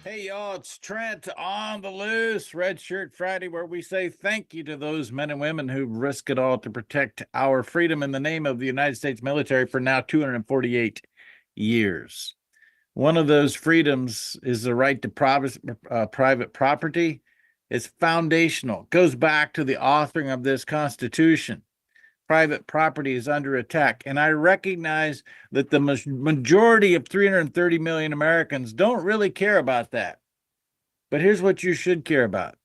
Hey, y'all, it's Trent on the Loose, Red Shirt Friday, where we say thank you to those men and women who risk it all to protect our freedom in the name of the United States military for now 248 years. One of those freedoms is the right to private property. It's foundational, goes back to the authoring of this Constitution. Private property is under attack. And I recognize that the majority of 330 million Americans don't really care about that. But here's what you should care about.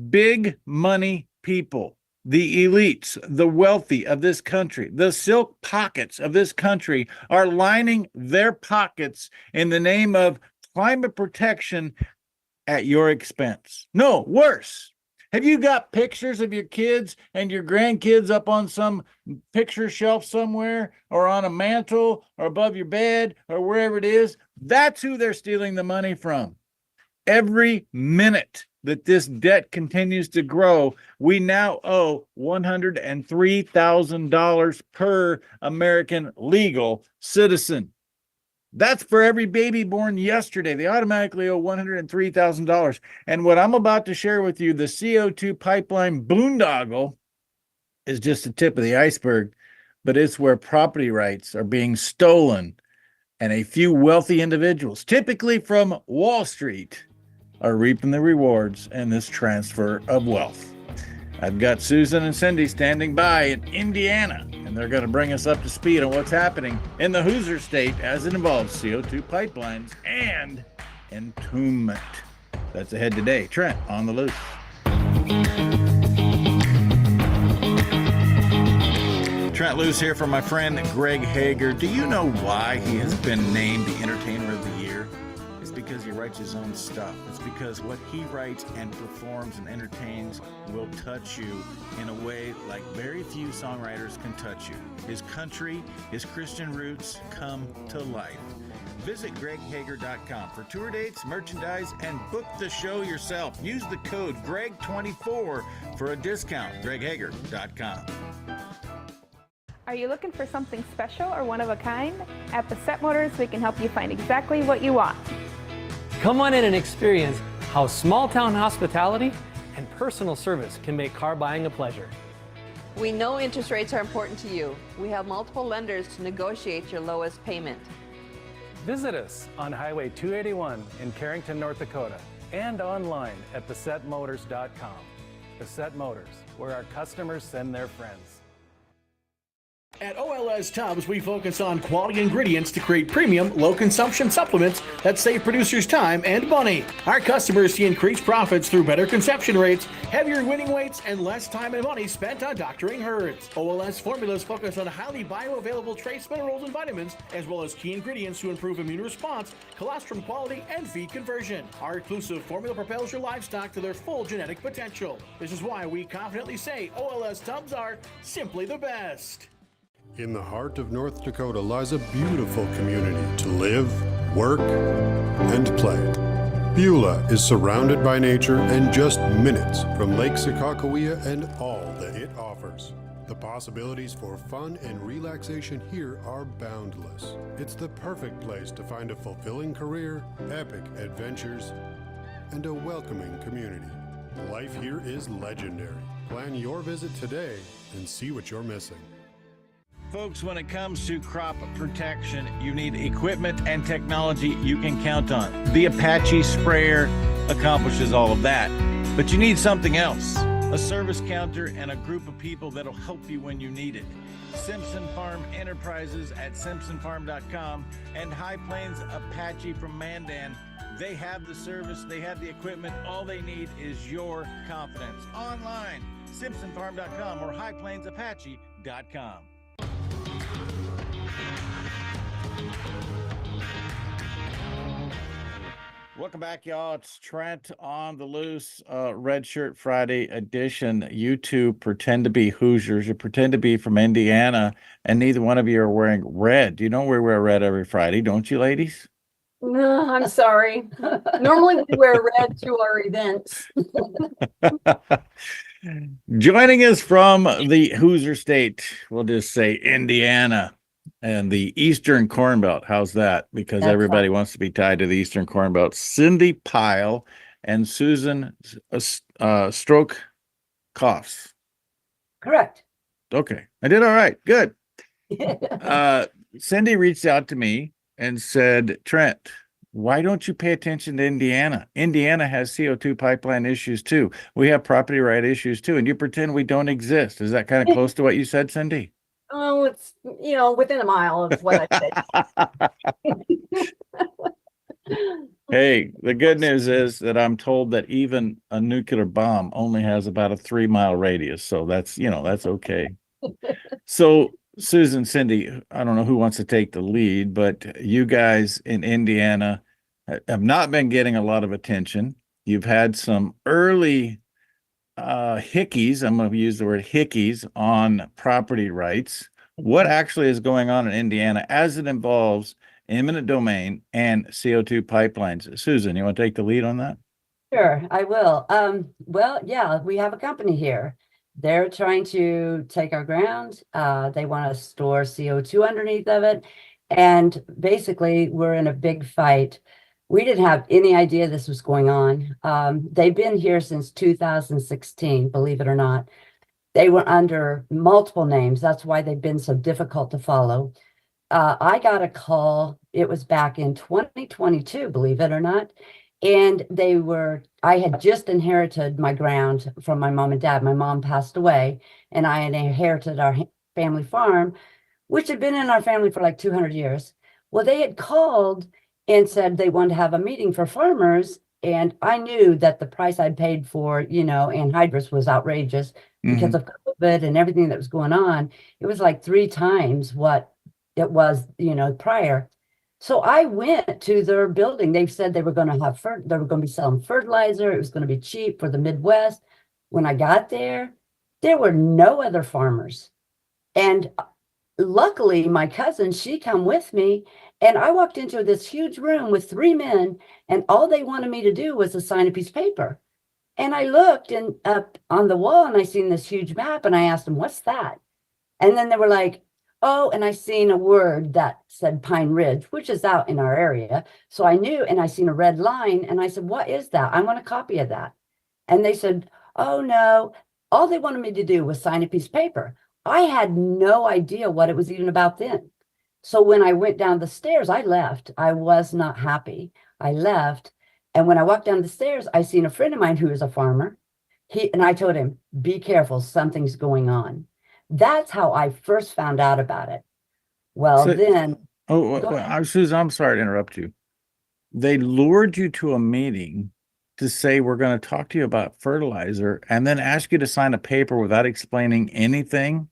Big money people, the elites, the wealthy of this country, the silk pockets of this country are lining their pockets in the name of climate protection at your expense. No, worse. Have you got pictures of your kids and your grandkids up on some picture shelf somewhere or on a mantle or above your bed or wherever it is? That's who they're stealing the money from. Every minute that this debt continues to grow, we now owe $103,000 per American legal citizen. That's for every baby born yesterday. They automatically owe $103,000. And what I'm about to share with you, the CO2 pipeline boondoggle, is just the tip of the iceberg, but it's where property rights are being stolen. And a few wealthy individuals, typically from Wall Street, are reaping the rewards in this transfer of wealth. I've got Susan and Cindy standing by in Indiana, and they're going to bring us up to speed on what's happening in the Hoosier state as it involves CO2 pipelines and entombment. That's ahead today. Trent on the Loose. Trent Loos here for my friend Greg Hager. Do you know why he has been named the Entertainer of the Year? It's because he writes his own stuff. It's because what he writes and performs and entertains will touch you in a way like very few songwriters can touch you. His country, his Christian roots come to life. Visit greghager.com for tour dates, merchandise, and book the show yourself. Use the code GREG24 for a discount. greghager.com. Are you looking for something special or one of a kind? At Bassett Motors, we can help you find exactly what you want. Come on in and experience how small town hospitality and personal service can make car buying a pleasure. We know interest rates are important to you. We have multiple lenders to negotiate your lowest payment. Visit us on Highway 281 in Carrington, North Dakota, and online at BassettMotors.com. Bassett Motors, where our customers send their friends. At OLS Tubs, we focus on quality ingredients to create premium, low-consumption supplements that save producers time and money. Our customers see increased profits through better conception rates, heavier winning weights, and less time and money spent on doctoring herds. OLS formulas focus on highly bioavailable trace minerals and vitamins, as well as key ingredients to improve immune response, colostrum quality, and feed conversion. Our exclusive formula propels your livestock to their full genetic potential. This is why we confidently say OLS Tubs are simply the best. In the heart of North Dakota lies a beautiful community to live, work, and play. Beulah is surrounded by nature and just minutes from Lake Sakakawea and all that it offers. The possibilities for fun and relaxation here are boundless. It's the perfect place to find a fulfilling career, epic adventures, and a welcoming community. Life here is legendary. Plan your visit today and see what you're missing. Folks, when it comes to crop protection, you need equipment and technology you can count on. The Apache sprayer accomplishes all of that, but you need something else. A service counter and a group of people that'll help you when you need it. Simpson Farm Enterprises at simpsonfarm.com and High Plains Apache from Mandan. They have the service, they have the equipment. All they need is your confidence. Online, simpsonfarm.com or highplainsapache.com. Welcome back, y'all. It's Trent on the Loose, Red Shirt Friday edition. You two pretend to be Hoosiers. You pretend to be from Indiana, and neither one of you are wearing red. You know we wear red every Friday, don't you, ladies? No, I'm sorry. Normally we wear red to our events. Joining us from the Hoosier state, we'll just say Indiana, and the Eastern Corn Belt. How's that? Because That's everybody fine. wants to be tied to the Eastern Corn Belt. Cindy Pyle and Susan Stroke Coughs. Correct. Okay, I did all right. Good. Cindy reached out to me and said, Trent, why don't you pay attention to Indiana? Indiana has CO2 pipeline issues too. We have property right issues too, and you pretend we don't exist. Is that kind of close to what you said, Cindy? Oh, it's, within a mile of what I said. Hey, the good news is that I'm told that even a nuclear bomb only has about a 3-mile radius. So that's, that's okay. So Susan, Cindy, I don't know who wants to take the lead, but you guys in Indiana have not been getting a lot of attention. You've had some early hickeys, I'm going to use the word hickeys, on property rights. What actually is going on in Indiana as it involves eminent domain and CO2 pipelines? Susan, you want to take the lead on that? Sure, I will. Well, yeah, we have a company here. They're trying to take our ground. They want to store CO2 underneath of it. And basically, we're in a big fight. We didn't have any idea this was going on. They've been here since 2016, believe it or not. They were under multiple names. That's why they've been so difficult to follow. I got a call, it was back in 2022, believe it or not. And I had just inherited my ground from my mom and dad. My mom passed away, and I had inherited our family farm, which had been in our family for like 200 years. Well, they had called and said they wanted to have a meeting for farmers. And I knew that the price I'd paid for, anhydrous was outrageous because of COVID and everything that was going on. It was like 3 times what it was, prior. So I went to their building. They said they were going to they were going to be selling fertilizer. It was going to be cheap for the Midwest. When I got there were no other farmers. And luckily my cousin, she come with me, and I walked into this huge room with 3 men, and all they wanted me to do was to sign a piece of paper. And I looked up on the wall, and I seen this huge map, and I asked them, what's that? And then they were like, oh, and I seen a word that said Pine Ridge, which is out in our area. So I knew, and I seen a red line, and I said, what is that? I want a copy of that. And they said, oh no, all they wanted me to do was sign a piece of paper. I had no idea what it was even about then. So when I went down the stairs, I left. I was not happy. I left. And when I walked down the stairs, I seen a friend of mine who is a farmer. And I told him, be careful, something's going on. That's how I first found out about it. Well, then. Susan, I'm sorry to interrupt you. They lured you to a meeting to say, we're going to talk to you about fertilizer, and then ask you to sign a paper without explaining anything.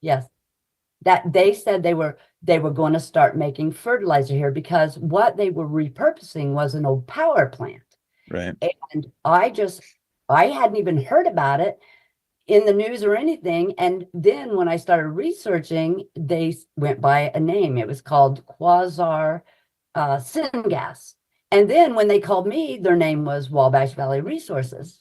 Yes. That they said they were going to start making fertilizer here because what they were repurposing was an old power plant. Right. And I hadn't even heard about it in the news or anything. And then when I started researching, they went by a name. It was called Quasar Syngas. And then when they called me, their name was Wabash Valley Resources.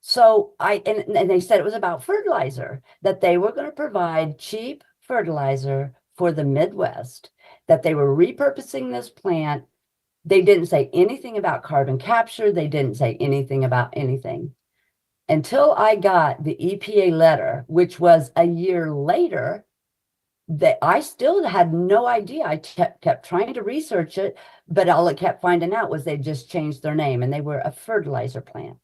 So and they said it was about fertilizer, that they were going to provide cheap fertilizer for the Midwest, that they were repurposing this plant. They didn't say anything about carbon capture. They didn't say anything about anything. Until I got the EPA letter, which was a year later, that I still had no idea. I kept trying to research it, but all I kept finding out was they just changed their name and they were a fertilizer plant.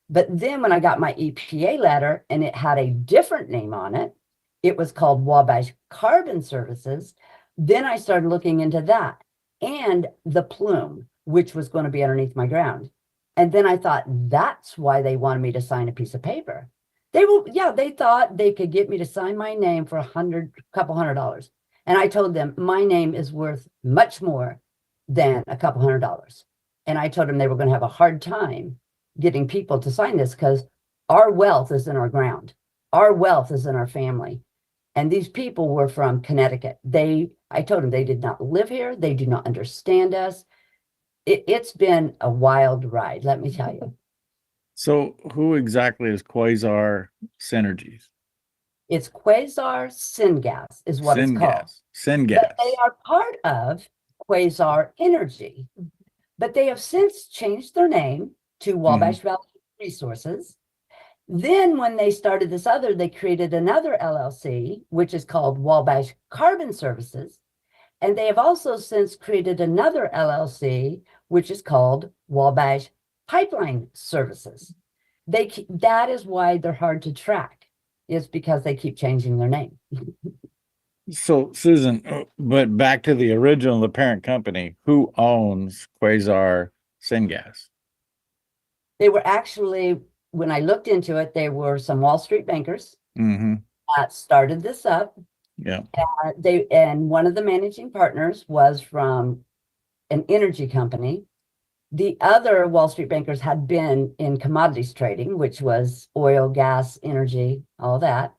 But then when I got my EPA letter and it had a different name on it, it was called Wabash Carbon Services. Then I started looking into that and the plume, which was going to be underneath my ground. And then I thought, that's why they wanted me to sign a piece of paper. They thought they could get me to sign my name for couple $100. And I told them my name is worth much more than a couple $100. And I told them they were going to have a hard time getting people to sign this because our wealth is in our ground. Our wealth is in our family. And these people were from Connecticut. I told them they did not live here. They do not understand us. It's been a wild ride, let me tell you. So who exactly is Quasar Synergies? It's Quasar Syngas is what it's called. Syngas. But they are part of Quasar Energy. But they have since changed their name to Wabash Valley Resources. Then when they started this other, they created another LLC, which is called Wabash Carbon Services. And they have also since created another LLC, which is called Wabash Pipeline Services. That is why they're hard to track, is because they keep changing their name. So, Susan, but back to the original, the parent company, who owns Quasar Syngas? They were actually, when I looked into it, they were some Wall Street bankers that started this up. Yeah. And one of the managing partners was from an energy company. The other Wall Street bankers had been in commodities trading, which was oil, gas, energy, all that.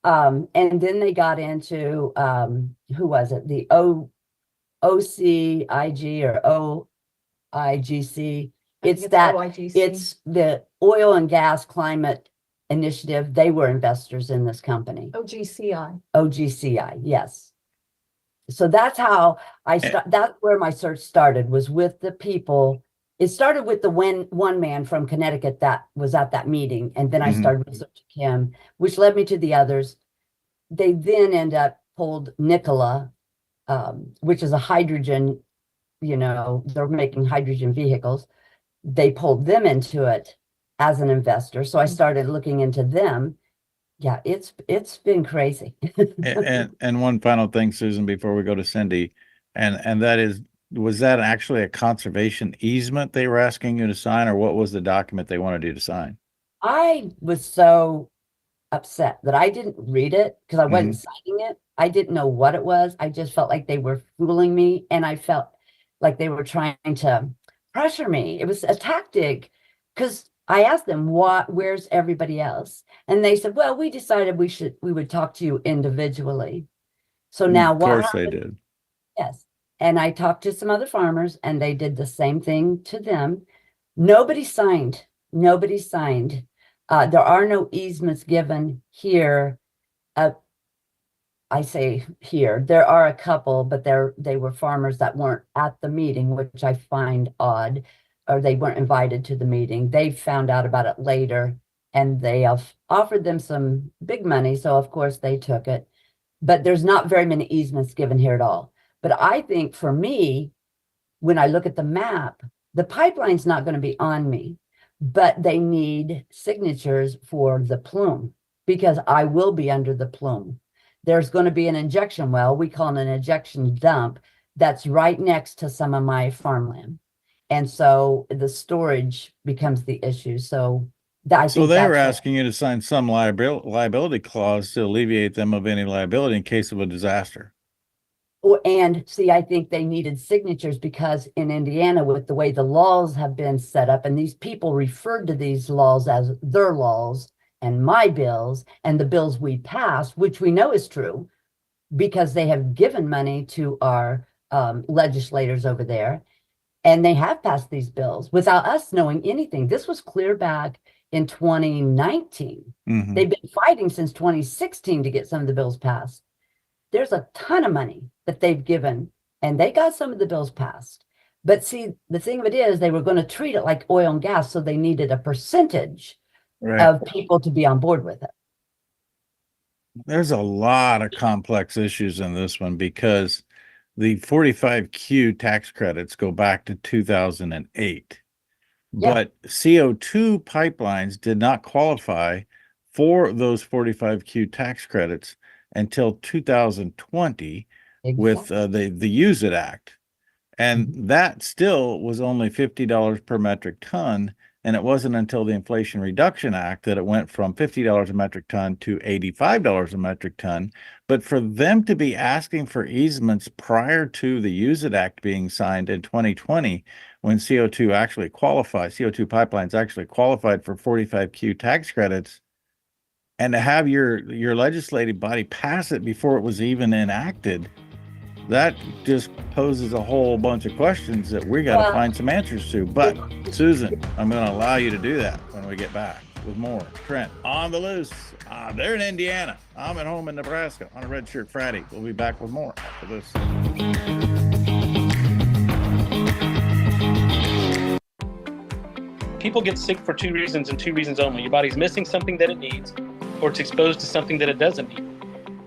And then they got into, who was it? The OCIG or OIGC. It's that, it's the Oil and Gas Climate Initiative. They were investors in this company. OGCI, yes. So that's how that's where my search started, was with the people. It started with the one man from Connecticut that was at that meeting. And then I started researching him, which led me to the others. They then end up pulled Nikola, which is a hydrogen, they're making hydrogen vehicles. They pulled them into it as an investor. So I started looking into them. Yeah, it's been crazy. and one final thing, Susan, before we go to Cindy, and that is, was that actually a conservation easement they were asking you to sign, or what was the document they wanted you to sign? I was so upset that I didn't read it because I wasn't signing it. I didn't know what it was. I just felt like they were fooling me, and I felt like they were trying to pressure me. It was a tactic, because I asked them, where's everybody else? And they said, well, we decided we would talk to you individually. So now of course they did. Yes. And I talked to some other farmers, and they did the same thing to them. Nobody signed. Nobody signed. There are no easements given here. I say here, there are a couple, but they were farmers that weren't at the meeting, which I find odd, or they weren't invited to the meeting. They found out about it later, and they have offered them some big money. So of course they took it, but there's not very many easements given here at all. But I think for me, when I look at the map, the pipeline's not going to be on me, but they need signatures for the plume, because I will be under the plume. There's going to be an injection well, we call it an injection dump, that's right next to some of my farmland. And so the storage becomes the issue. So they were asking you to sign some liability clause to alleviate them of any liability in case of a disaster. And see, I think they needed signatures because in Indiana, with the way the laws have been set up, and these people referred to these laws as their laws and my bills and the bills we passed, which we know is true because they have given money to our legislators over there. And they have passed these bills without us knowing anything. This was clear back in 2019. They've been fighting since 2016 to get some of the bills passed. There's a ton of money that they've given, and they got some of the bills passed. But see, the thing of it is, they were going to treat it like oil and gas, so they needed a percentage of people to be on board with it. There's a lot of complex issues in this one, because the 45Q tax credits go back to 2008, but CO2 pipelines did not qualify for those 45Q tax credits until 2020 with the Use It Act. And that still was only $50 per metric ton. And it wasn't until the Inflation Reduction Act that it went from $50 a metric ton to $85 a metric ton. But for them to be asking for easements prior to the Use It Act being signed in 2020, when CO2 pipelines actually qualified for 45Q tax credits, and to have your legislative body pass it before it was even enacted, that just poses a whole bunch of questions that we got to find some answers to. But Susan, I'm going to allow you to do that when we get back. with more Trent on the Loose. They're in Indiana. I'm at home in Nebraska on a Red Shirt Friday. We'll be back with more after this. People get sick for two reasons and two reasons only. Your body's missing something that it needs, or it's exposed to something that it doesn't need.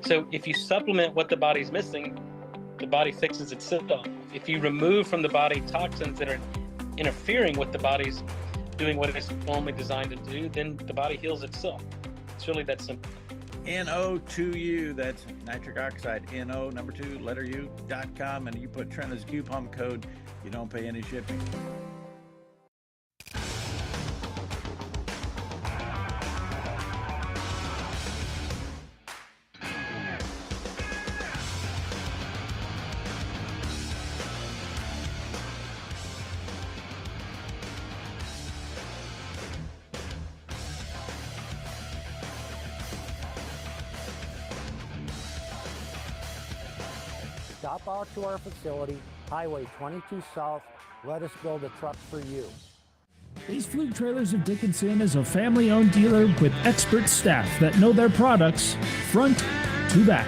So if you supplement what the body's missing, the body fixes itself. If you remove from the body toxins that are interfering with the body's doing what it's normally designed to do, then the body heals itself. It's really that simple. NO2U, that's nitric oxide, NO, number 2, letter U.com, and you put Trent as coupon code, you don't pay any shipping. Stop out to our facility, Highway 22 South. Let us build a truck for you. Base Fluke Trailers of Dickinson is a family-owned dealer with expert staff that know their products front to back.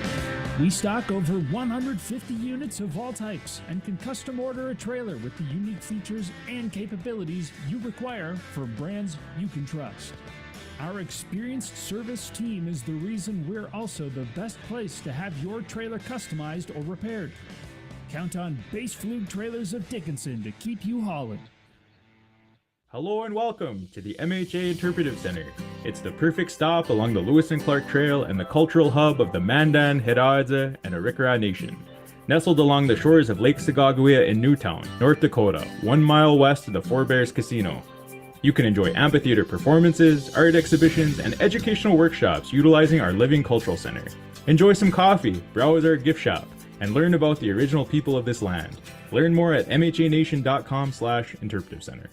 We stock over 150 units of all types and can custom order a trailer with the unique features and capabilities you require for brands you can trust. Our experienced service team is the reason we're also the best place to have your trailer customized or repaired. Count on Base Fluke Trailers of Dickinson to keep you hauling. Hello and welcome to the MHA Interpretive Center. It's the perfect stop along the Lewis and Clark Trail and the cultural hub of the Mandan, Hidatsa, and Arikara Nation. Nestled along the shores of Lake Sagaguia in Newtown, North Dakota, 1 mile west of the Four Bears Casino. You can enjoy amphitheater performances, art exhibitions, and educational workshops utilizing our Living Cultural Center. Enjoy some coffee, browse our gift shop, and learn about the original people of this land. Learn more at mhanation.com/interpretive center.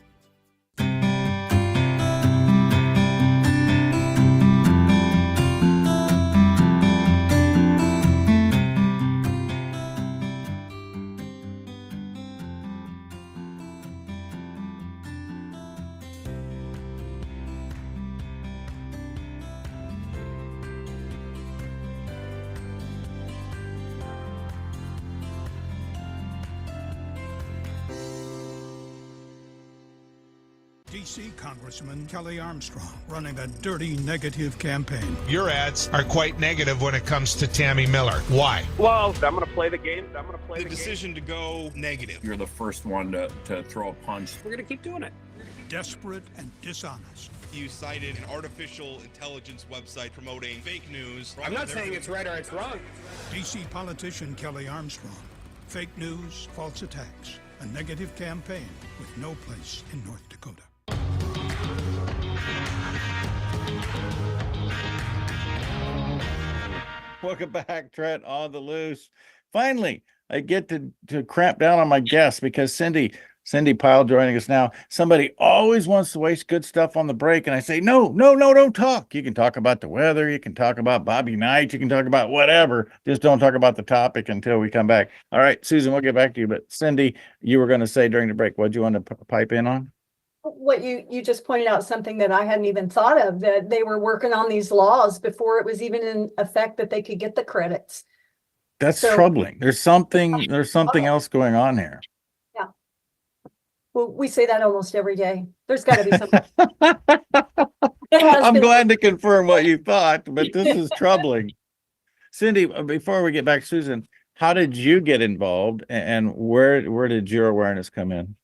D.C. Congressman Kelly Armstrong running a dirty negative campaign. Your ads are quite negative when it comes to Tammy Miller. Why? Well, I'm going to play the game. The decision to go negative. You're the first one to throw a punch. We're going to keep doing it. Desperate and dishonest. You cited an artificial intelligence website promoting fake news. I'm not saying it's right or it's wrong. D.C. politician Kelly Armstrong. Fake news, false attacks, a negative campaign with no place in North Dakota. Welcome back, Trent on the Loose. Finally, I get to cramp down on my guests because Cindy Pyle joining us now. Somebody always wants to waste good stuff on the break, and I say, no, don't talk. You can talk about the weather, you can talk about Bobby Knight, you can talk about whatever. Just don't talk about the topic until we come back. All right, Susan, we'll get back to you. But Cindy, you were going to say during the break, what do you want to pipe in on? What you just pointed out, something that I hadn't even thought of, that they were working on these laws before it was even in effect that they could get the credits. That's troubling. There's something else going on here. Yeah. Well, we say that almost every day. There's got to be something. I'm glad to confirm what you thought, but this is troubling. Cindy, before we get back to Susan, how did you get involved and where did your awareness come in?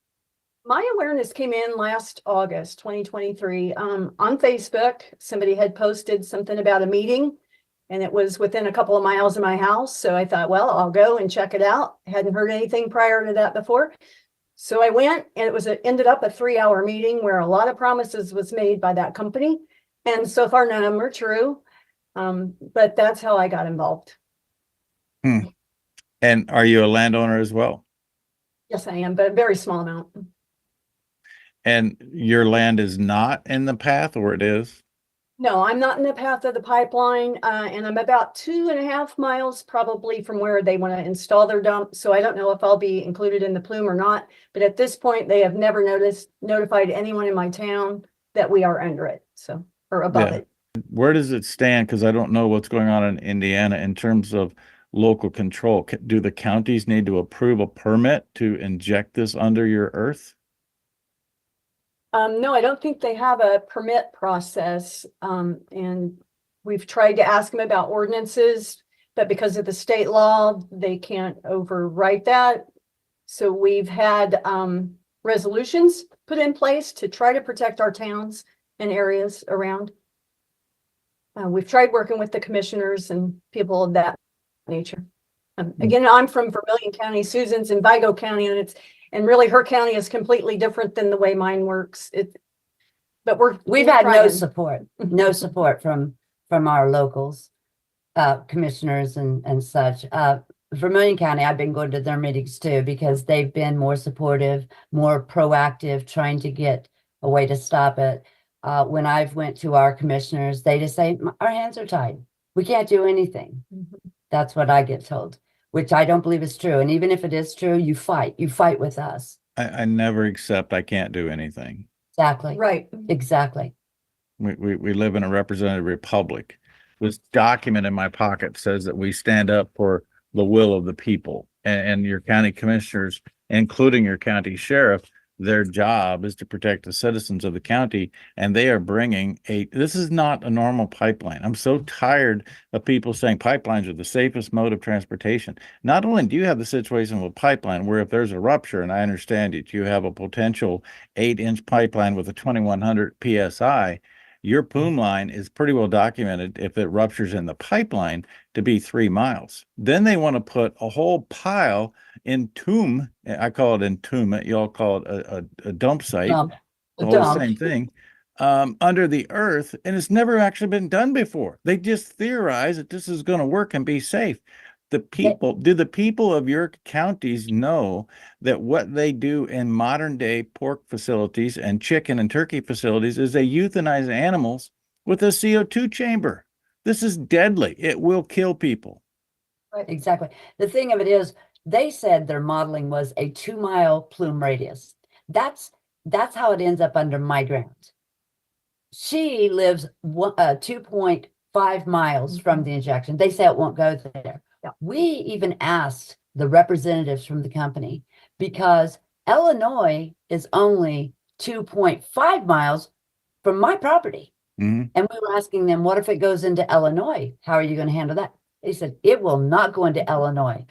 My awareness came in last August, 2023. On Facebook, somebody had posted something about a meeting, and it was within a couple of miles of my house. So I thought, well, I'll go and check it out. Hadn't heard anything prior to that before. So I went, and it ended up a 3-hour meeting where a lot of promises was made by that company. And so far, none of them are true. But that's how I got involved. And are you a landowner as well? Yes, I am, but a very small amount. And your land is not in the path, or it is? No, I'm not in the path of the pipeline, and I'm about 2.5 miles probably from where they want to install their dump. So I don't know if I'll be included in the plume or not. But at this point, they have never notified anyone in my town that we are under it. So or above Yeah. it. Where does it stand? Because I don't know what's going on in Indiana in terms of local control. Do the counties need to approve a permit to inject this under your earth? No, I don't think they have a permit process. And we've tried to ask them about ordinances, but because of the state law, they can't overwrite that. So we've had resolutions put in place to try to protect our towns and areas around. We've tried working with the commissioners and people of that nature. Again, I'm from Vermilion County, Susan's in Vigo County, and really her county is completely different than the way mine works. But we've had no support from our locals, commissioners and such. Vermilion County, I've been going to their meetings too, because they've been more supportive, more proactive, trying to get a way to stop it. When I've went to our commissioners, they just say, our hands are tied. We can't do anything. That's what I get told, which I don't believe is true. And even if it is true, you fight with us. I never accept I can't do anything. Exactly. Right. Exactly. We live in a representative republic. This document in my pocket says that we stand up for the will of the people, and your county commissioners, including your county sheriff, their job is to protect the citizens of the county, and they are bringing this is not a normal pipeline. I'm so tired of people saying pipelines are the safest mode of transportation. Not only do you have the situation with pipeline where if there's a rupture, and I understand it, you have a potential 8-inch pipeline with a 2100 PSI, your plume line is pretty well documented if it ruptures in the pipeline to be 3 miles. Then they want to put a whole pile entomb, I call it entombment, y'all call it a dump site, the same thing, under the earth, and it's never actually been done before. They just theorize that this is going to work and be safe. Do the people of your counties know that what they do in modern day pork facilities and chicken and turkey facilities is they euthanize animals with a CO2 chamber? This is deadly. It will kill people. Right. Exactly. The thing of it is, they said their modeling was a 2-mile plume radius. That's how it ends up under my ground. She lives 2.5 miles from the injection. They say it won't go there. Yeah. We even asked the representatives from the company, because Illinois is only 2.5 miles from my property. And we were asking them, what if it goes into Illinois? How are you going to handle that? They said, it will not go into Illinois.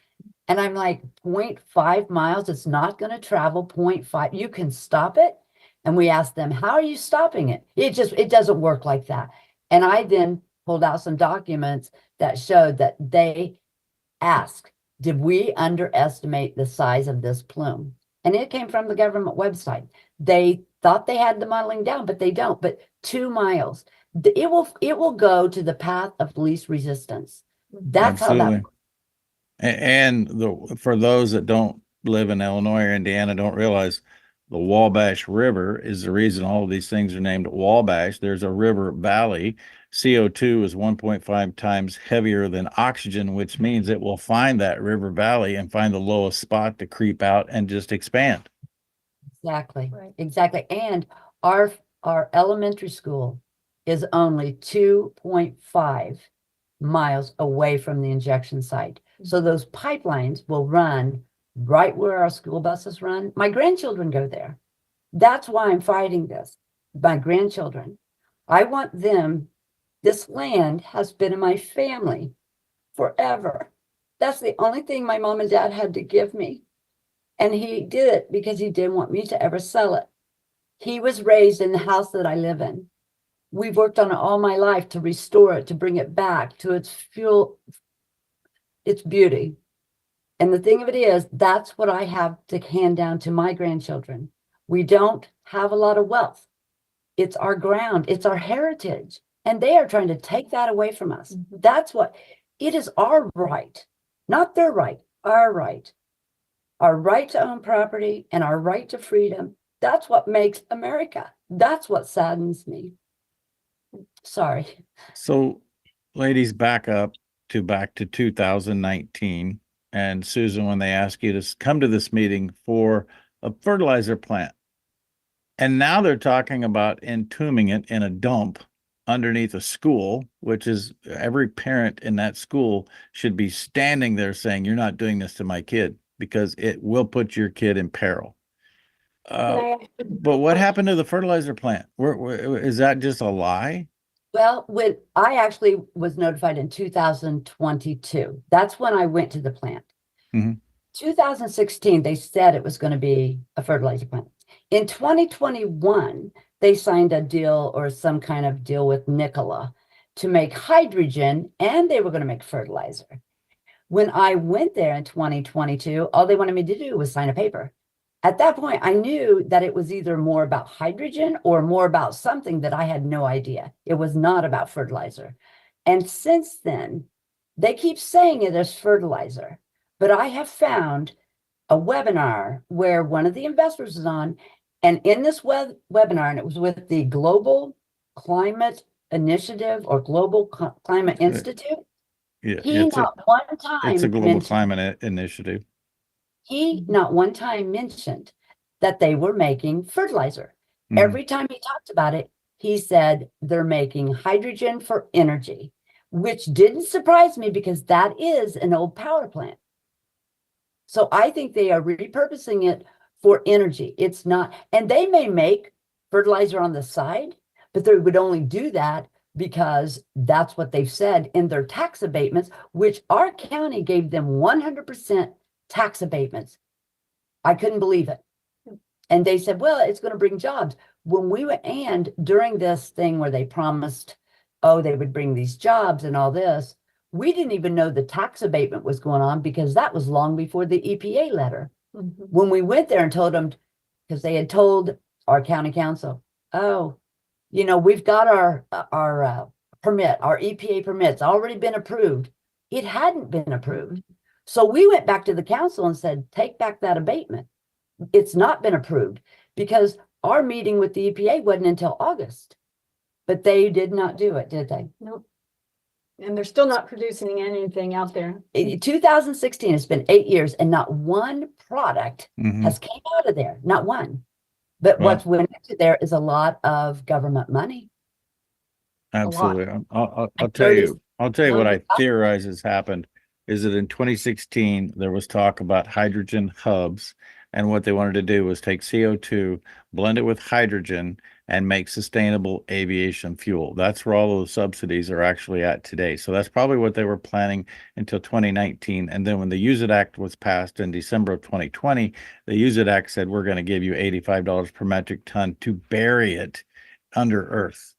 And I'm like, 0.5 miles, it's not going to travel 0.5. You can stop it. And we asked them, how are you stopping it? It doesn't work like that. And I then pulled out some documents that showed that they asked, did we underestimate the size of this plume? And it came from the government website. They thought they had the modeling down, but they don't. But 2 miles, it will go to the path of least resistance. That's Absolutely. how that. And for those that don't live in Illinois or Indiana, don't realize the Wabash River is the reason all of these things are named Wabash. There's a river valley. CO2 is 1.5 times heavier than oxygen, which means it will find that river valley and find the lowest spot to creep out and just expand. Exactly. Right. Exactly. And our elementary school is only 2.5 miles away from the injection site. So those pipelines will run right where our school buses run. My grandchildren go there. That's why I'm fighting this. My grandchildren. I want them. This land has been in my family forever. That's the only thing my mom and dad had to give me. And he did it because he didn't want me to ever sell it. He was raised in the house that I live in. We've worked on it all my life to restore it, to bring it back to its its beauty. And the thing of it is, that's what I have to hand down to my grandchildren. We don't have a lot of wealth. It's our ground. It's our heritage. And they are trying to take that away from us. That's what it is, our right, not their right, our right. Our right to own property and our right to freedom. That's what makes America. That's what saddens me. Sorry. So, ladies, back to 2019. And Susan, when they ask you to come to this meeting for a fertilizer plant, and now they're talking about entombing it in a dump underneath a school, which is every parent in that school should be standing there saying, "You're not doing this to my kid because it will put your kid in peril." But what happened to the fertilizer plant? Is that just a lie? Well, when I actually was notified in 2022, that's when I went to the plant. 2016, they said it was going to be a fertilizer plant. In 2021, they signed a deal or some kind of deal with Nikola to make hydrogen, and they were going to make fertilizer. When I went there in 2022, all they wanted me to do was sign a paper. At that point, I knew that it was either more about hydrogen or more about something that I had no idea. It was not about fertilizer. And since then, they keep saying it as fertilizer. But I have found a webinar where one of the investors is on, and in this webinar, and it was with the Global Climate Initiative or Global Climate Institute. Yeah, He not one time it's a global mentioned- climate initiative. He not one time mentioned that they were making fertilizer. Every time he talked about it, he said they're making hydrogen for energy, which didn't surprise me because that is an old power plant. So I think they are repurposing it for energy. It's not, and they may make fertilizer on the side, but they would only do that because that's what they've said in their tax abatements, which our county gave them 100% tax abatements. I couldn't believe it. And they said, well, it's going to bring jobs. When we were, and during this thing where they promised, oh, they would bring these jobs and all this, we didn't even know the tax abatement was going on because that was long before the EPA letter. When we went there and told them, because they had told our county council, oh, you know, we've got our permit, our EPA permit's already been approved. It hadn't been approved. So we went back to the council and said, take back that abatement. It's not been approved because our meeting with the EPA wasn't until August. But they did not do it, did they? Nope. And they're still not producing anything out there. In 2016, it's been 8 years, and not one product Mm-hmm. has came out of there. Not one. But Well- what's went into there is a lot of government money. Absolutely. I'll I tell you. noticed- I'll tell you what I noticed- theorize has happened is that in 2016 there was talk about hydrogen hubs, and what they wanted to do was take CO2, blend it with hydrogen, and make sustainable aviation fuel. That's where all those subsidies are actually at today. So that's probably what they were planning until 2019. And then when the Use It Act was passed in December of 2020, the Use It Act said we're going to give you $85 per metric ton to bury it under earth.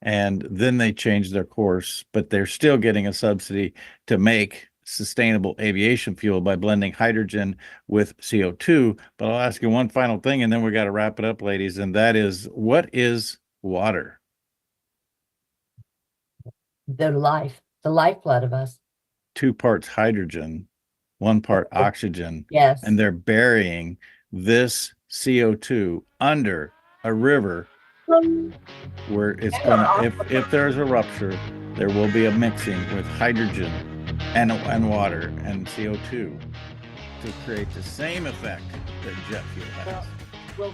And then they changed their course, but they're still getting a subsidy to make sustainable aviation fuel by blending hydrogen with CO2. But I'll ask you one final thing, and then we got to wrap it up, ladies. And that is, what is water? The lifeblood of us. 2 parts hydrogen, 1 part oxygen. Yes. And they're burying this CO2 under a river where it's gonna, if there's a rupture, there will be a mixing with hydrogen and water and CO2 to create the same effect that jet fuel has. Well,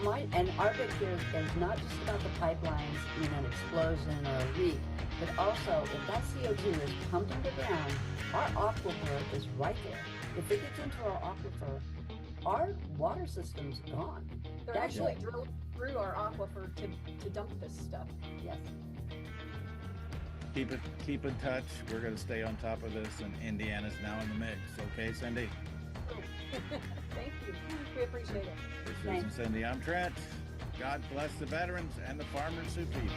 our big fear is not just about the pipelines in an explosion or a leak, but also if that CO2 is pumped underground, our aquifer is right there. If it gets into our aquifer, our water system's gone. They're actually drilled through our aquifer to dump this stuff. Yes. Keep in touch. We're going to stay on top of this, and Indiana's now in the mix. Okay, Cindy? Thank you. We appreciate it. For Susan, Cindy, I'm Trent. God bless the veterans and the farmers who feed us.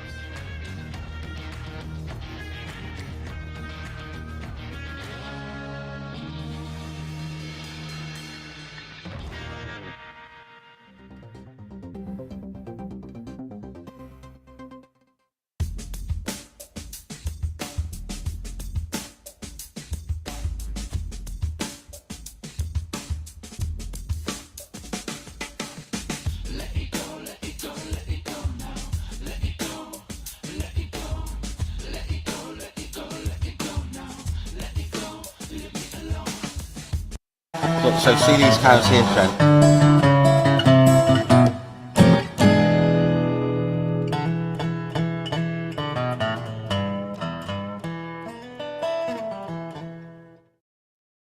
Look, so see these cows here, Trent?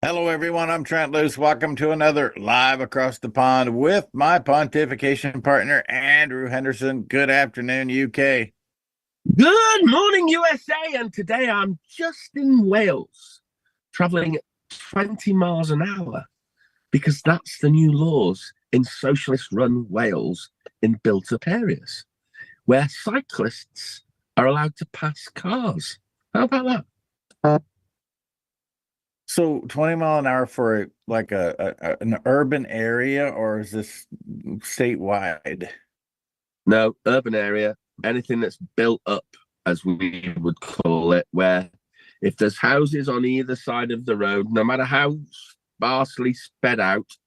Hello, everyone. I'm Trent Loos. Welcome to another Live Across the Pond with my pontification partner, Andrew Henderson. Good afternoon, UK. Good morning, USA. And today I'm just in Wales, traveling at 20 miles an hour, because that's the new laws in socialist-run Wales in built-up areas, where cyclists are allowed to pass cars. How about that? So 20 mile an hour for an urban area, or is this statewide? No, urban area, anything that's built up, as we would call it, where if there's houses on either side of the road, no matter how sparsely sped out,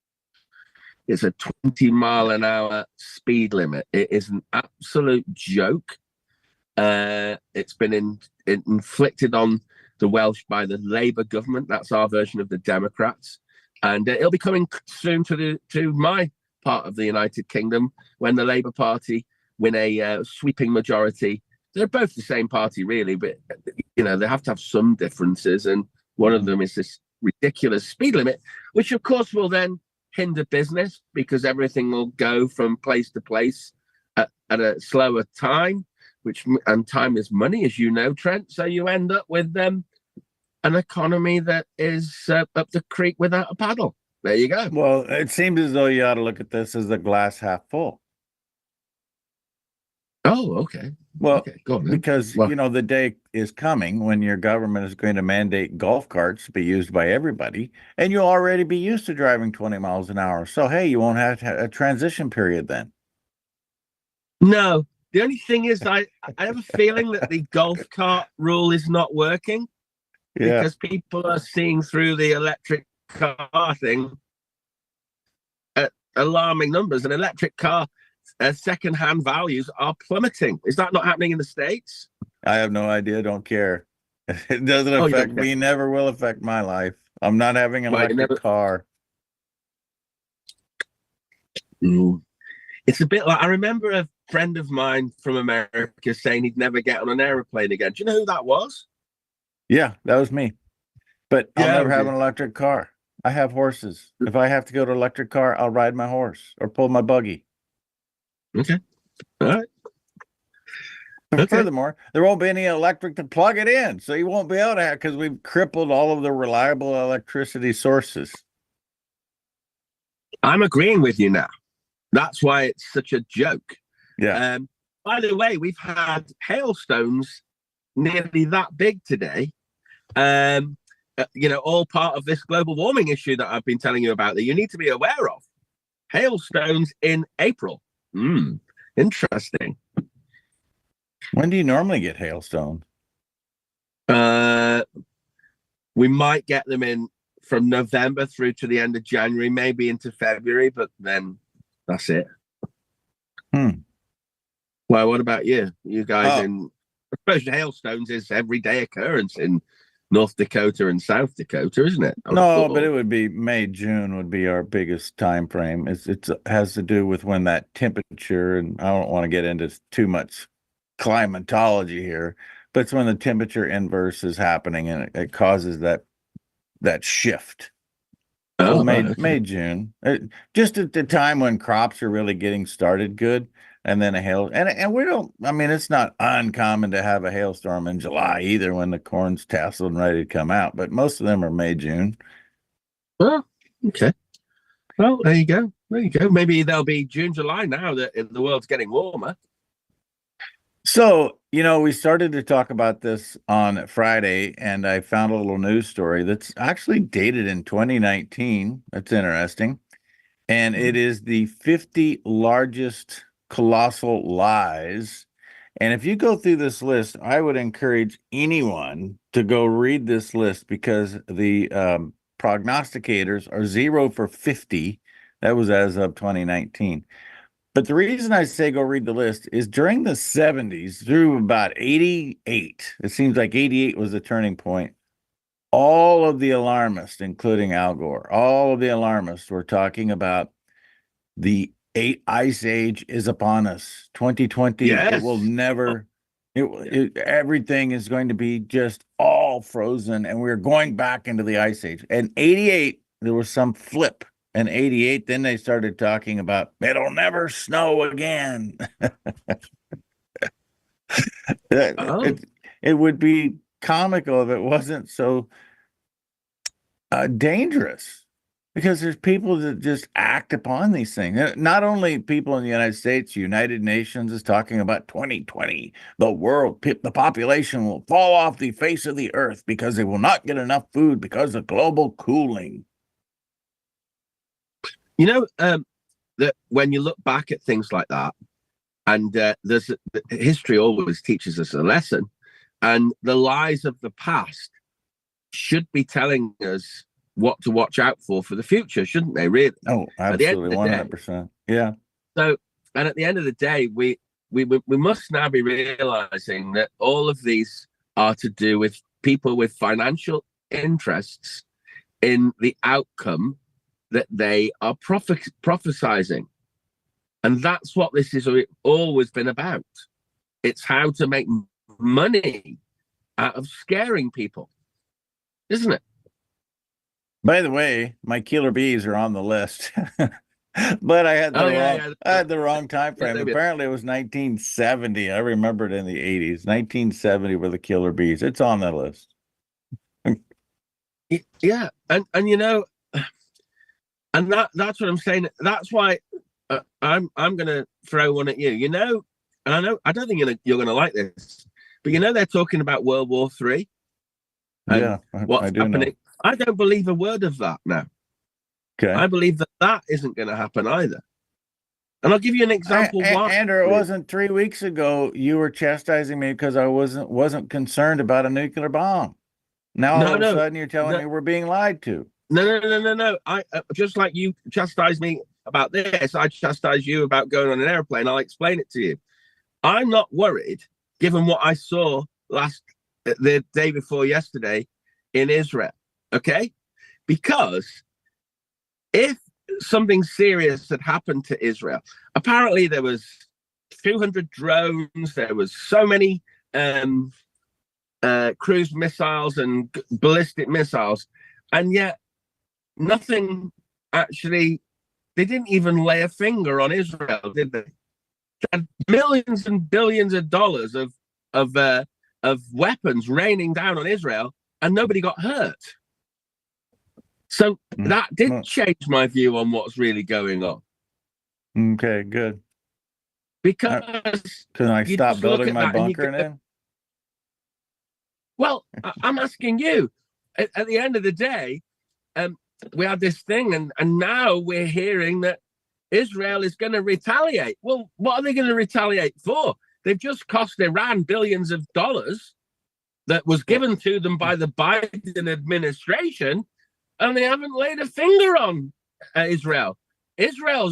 it's a 20 mile an hour speed limit. It is an absolute joke. It's been inflicted on the Welsh by the Labour government. That's our version of the Democrats, and it'll be coming soon to my part of the United Kingdom when the Labour Party win a sweeping majority. They're both the same party, really, but they have to have some differences, and one of them is this ridiculous speed limit, which of course will then hinder business because everything will go from place to place at a slower time, and time is money, as you know, Trent. So you end up with an economy that is up the creek without a paddle. There you go. Well, it seems as though you ought to look at this as the glass half full. Oh, okay. Well, okay, go on, because the day is coming when your government is going to mandate golf carts to be used by everybody, and you'll already be used to driving 20 miles an hour. So, hey, you won't have to have a transition period then. No, the only thing is I have a feeling that the golf cart rule is not working. Yeah. Because people are seeing through the electric car thing at alarming numbers. An electric car second-hand values are plummeting. Is that not happening in the States? I have no idea. Don't care. It doesn't affect me. Never will affect my life. I'm not having an electric car. It's a bit like, I remember a friend of mine from America saying he'd never get on an aeroplane again. Do you know who that was? Yeah, that was me. But I'll never have an electric car. I have horses. If I have to go to an electric car, I'll ride my horse or pull my buggy. Okay. All right. Okay. Furthermore, there won't be any electric to plug it in. So you won't be able to have, because we've crippled all of the reliable electricity sources. I'm agreeing with you now. That's why it's such a joke. Yeah. By the way, we've had hailstones nearly that big today. All part of this global warming issue that I've been telling you about that you need to be aware of. Hailstones in April. Interesting. When do you normally get hailstones? We might get them in from November through to the end of January, maybe into February, but then that's it. Well, what about you? You guys I suppose hailstones is everyday occurrence in North Dakota and South Dakota, isn't it? No, but it would be May, June would be our biggest time frame. It has to do with when that temperature, and I don't want to get into too much climatology here, but it's when the temperature inverse is happening and it causes that shift. So May, June, just at the time when crops are really getting started good. And then a hail, and we don't. I mean, it's not uncommon to have a hailstorm in July either, when the corn's tasseled and ready to come out. But most of them are May, June. Oh, okay. Well, there you go. There you go. Maybe there'll be June, July now that the world's getting warmer. So, we started to talk about this on Friday, and I found a little news story that's actually dated in 2019. That's interesting, and it is the 50 largest colossal lies. And if you go through this list, I would encourage anyone to go read this list, because the prognosticators are 0 for 50. That was as of 2019. But the reason I say go read the list is during the 70s through about 88, it seems like 88 was the turning point. All of the alarmists, including Al Gore, all of the alarmists were talking about the ice age is upon us. 2020, yes. It will never, everything is going to be just all all frozen and we were going back into the ice age. And 88, there was some flip. And 88, then they started talking about it'll never snow again. It would be comical if it wasn't so dangerous, because there's people that just act upon these things. Not only people in the United States, United Nations is talking about 2020, the world, the population will fall off the face of the earth because they will not get enough food because of global cooling. You know, that when you look back at things like that, and history always teaches us a lesson, and the lies of the past should be telling us what to watch out for the future, shouldn't they? Really? Oh, absolutely, 100%. Yeah. So, and at the end of the day, we must now be realizing that all of these are to do with people with financial interests in the outcome that they are prophesizing. And that's what this has always been about. It's how to make money out of scaring people, isn't it? By the way, my killer bees are on the list. But I had I had the wrong time frame. Apparently it was 1970. I remember it in the 80s. 1970 were the killer bees. It's on that list. Yeah. And you know, and that's what I'm saying. That's why I'm going to throw one at you. You know, and I don't think you're going to like this, but you know they're talking about World War III. Yeah, what's I do happening? know. I don't believe a word of that now. Okay. I believe that isn't going to happen either. And I'll give you an example. Andrew, it wasn't 3 weeks ago you were chastising me because I wasn't concerned about a nuclear bomb. Now all of a sudden you're telling me we're being lied to. No. I just like you chastise me about this, I chastise you about going on an airplane. I'll explain it to you. I'm not worried, given what I saw the day before yesterday in Israel. Okay, because if something serious had happened to Israel, apparently there was 200 drones, there was so many cruise missiles and ballistic missiles, and yet nothing actually. They didn't even lay a finger on Israel, did they? They had millions and billions of dollars of weapons raining down on Israel, and nobody got hurt. So that did change my view on what's really going on. Okay, good. Because can I stop building my bunker then? Well, I'm asking you. At the end of the day, we had this thing, and now we're hearing that Israel is going to retaliate. Well, what are they going to retaliate for? They've just cost Iran billions of dollars that was given to them by the Biden administration, and they haven't laid a finger on Israel. Israel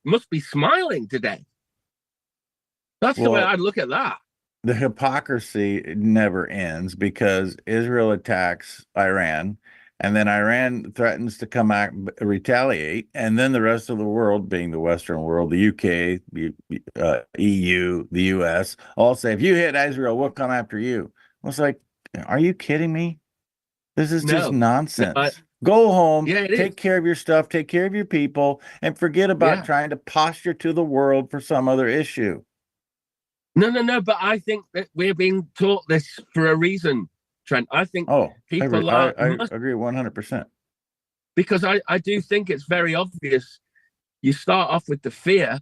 must be smiling today. That's the way I'd look at that. The hypocrisy never ends because Israel attacks Iran, and then Iran threatens to come out, retaliate, and then the rest of the world, being the Western world, the UK, the EU, the US, all say, if you hit Israel, we'll come after you. I was like, are you kidding me? This is just nonsense. Go home, take care of your stuff, take care of your people, and forget about trying to posture to the world for some other issue. No, but I think that we're being taught this for a reason, Trent. I think people I agree 100%. Because I do think it's very obvious. You start off with the fear.